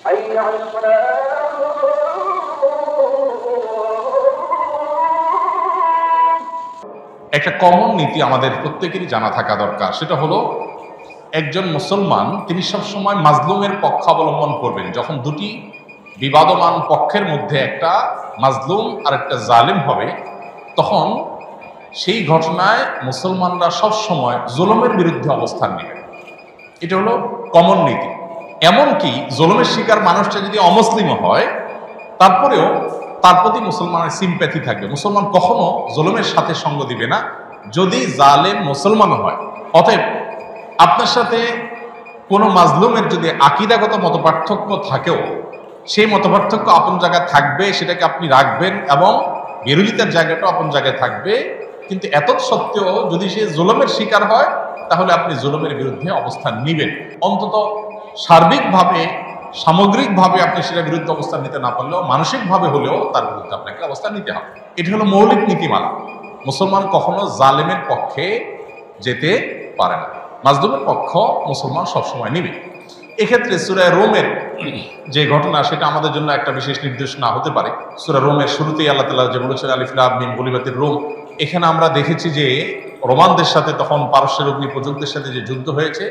একটা কমন নীতি আমাদের প্রত্যেকেরই জানা থাকা দরকার, সেটা হলো একজন মুসলমান তিনি সবসময় মাজলুমের পক্ষ অবলম্বন করবেন। যখন দুটি বিবাদমান পক্ষের মধ্যে একটা মাজলুম আর একটা জালিম হবে, তখন সেই ঘটনায় মুসলমানরা সবসময় জুলুমের বিরুদ্ধে অবস্থান নেবেন। এটা হলো কমন নীতি। এমনকি জুলুমের শিকার মানুষটা যদি অমুসলিমও হয়, তারপরেও তার প্রতি মুসলমানের সিম্প্যাথি থাকবে। মুসলমান কখনো জুলুমের সাথে সঙ্গ দিবে না যদি জালেম মুসলমানও হয়। অতএব আপনার সাথে কোনো মাজলুমের যদি আকীদাগত মতপার্থক্য থাকেও, সেই মতপার্থক্য আপন জায়গায় থাকবে, সেটাকে আপনি রাখবেন, এবং বিরোধিতার জায়গাটা আপন জায়গায় থাকবে। কিন্তু এত সত্ত্বেও যদি সে জুলুমের শিকার হয়, তাহলে আপনি জুলুমের বিরুদ্ধে অবস্থান নেবেন। অন্তত সার্বিকভাবে, সামগ্রিকভাবে আপনি সেটার বিরুদ্ধে অবস্থান নিতে না পারলেও মানসিকভাবে হলেও তার বিরুদ্ধে আপনাকে অবস্থান নিতে হবে। এটা হলো মৌলিক নীতিমালা। মুসলমান কখনো জালেমের পক্ষে যেতে পারে না, মাজলুমের পক্ষ মুসলমান সবসময় নেবে। এক্ষেত্রে সূরা রোমের যে ঘটনা, সেটা আমাদের জন্য একটা বিশেষ নির্দেশনা হতে পারে। সূরা রোমের শুরুতেই আল্লাহ তাআলা যে বলেছেন আলিফ লাম মিম গুলিবাতির রোম, এখানে আমরা দেখেছি যে রোমানদের সাথে, তখন পারস্যের অগ্নিপূজকদের সাথে যে যুদ্ধ হয়েছে,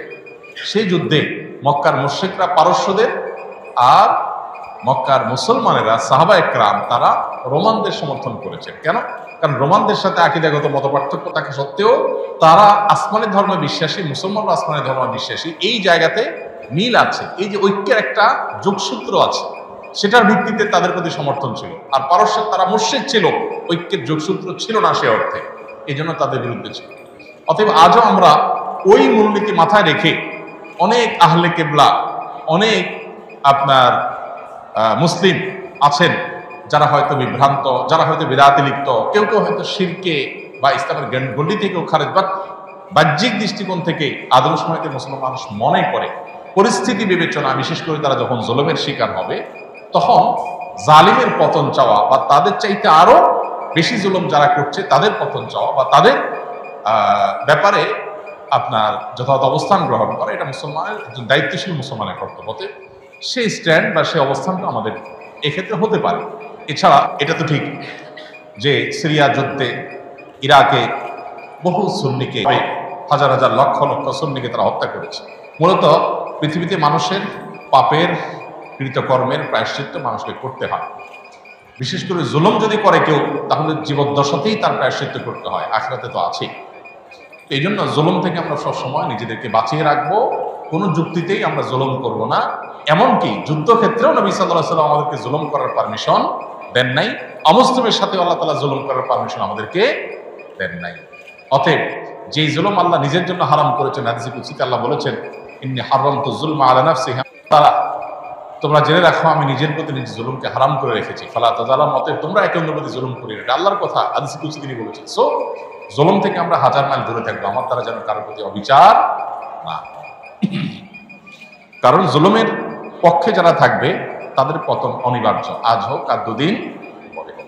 সেই যুদ্ধে মক্কার মুশরিকরা পারস্যদের আর মক্কার মুসলমানেরা সাহাবা একরাম তারা রোমানদের সমর্থন করেছেন। কেন? কারণ রোমানদের সাথে আকীদাগত মতপার্থক্য থাকা সত্ত্বেও তারা আসমানি ধর্মে বিশ্বাসী, মুসলমানরা আসমানি ধর্মে বিশ্বাসী। এই জায়গাতে মিল আছে, এই যে ঐক্যের একটা যোগসূত্র আছে, সেটার ভিত্তিতে তাদের প্রতি সমর্থন ছিল। আর পারস্যের তারা মুশরিক ছিল, ঐক্যের যোগসূত্র ছিল না সে অর্থে, এই জন্য তাদের বিরুদ্ধে ছিল। অতএব আজও আমরা ওই মূলনীতি মাথায় রেখে অনেক আহলে কেবলা, অনেক আপনার মুসলিম আছেন যারা হয়তো বিভ্রান্ত, যারা হয়তো বিদআতে লিপ্ত, কেউ কেউ হয়তো শিরকে বা ইসলামের গণ্ডি থেকেও খারেজ, বা বাহ্যিক দৃষ্টিকোণ থেকে আদর্শ সময়তে মুসলমান মানুষ মনে করে পরিস্থিতি বিবেচনা, বিশেষ করে তারা যখন জুলুমের শিকার হবে, তখন জালিমের পতন চাওয়া বা তাদের চাইতে আরো বেশি জুলুম যারা করছে তাদের পতন চাওয়া বা তাদের ব্যাপারে আপনার যথাযথ অবস্থান গ্রহণ করা, এটা মুসলমানের একজন দায়িত্বশীল মুসলমানের কর্তব্য। সেই স্ট্যান্ড বা সেই অবস্থানটা আমাদের এক্ষেত্রে হতে পারে। এছাড়া এটা তো ঠিক যে সিরিয়া যুদ্ধে ইরাকে বহু সুন্নিকে, হাজার হাজার লক্ষ লক্ষ সুন্নিকে তারা হত্যা করেছে। মূলত পৃথিবীতে মানুষের পাপের কৃতকর্মের প্রায়শ্চিত্ত মানুষকে করতে হয়। বিশেষ করে জুলুম যদি করে কেউ, তাহলে জীবদ্দশাতেই তার প্রায়শ্চিত্ত করতে হয়, আখিরাতে তো আছেই। এই জন্য জুলুম থেকে আমরা সবসময় নিজেদেরকে বাঁচিয়ে রাখবো। কোনো যুক্তিতেই আমরা জুলুম করব না। এমনকি যুদ্ধক্ষেত্রেও নবী সাল্লাল্লাহু আলাইহি ওয়াসাল্লাম আমাদেরকে জুলুম করার পারমিশন দেন নাই। অমুসলিমের সাথে আল্লাহ তাআলা জুলুম করার পারমিশন আমাদেরকে দেন নাই। অতএব যেই জুলুম আল্লাহ নিজের জন্য হারাম করেছেন, হাদিসে কুদসিতে আল্লাহ বলেছেন, ইন্নী হারামতু যুলমা আলা নাফসি, তারা তোমরা জেনে রাখো আমি নিজের প্রতি নিজে জুলুমকে হারাম করে রেখেছি, ফালা তাযালামু, অতএব তোমরা একে অন্যের প্রতি জুলুম করিও না। এটা আল্লাহর কথা, হাদিসে কুদসি তিনি বলেছেন। সো জুলুম থেকে আমরা হাজার মাইল দূরে থাকবো, আমার দ্বারা যেন কারোর প্রতি অবিচার না। কারণ জুলুমের পক্ষে যারা থাকবে তাদের পতন অনিবার্য, আজ হোক আর দুদিন পরে হোক।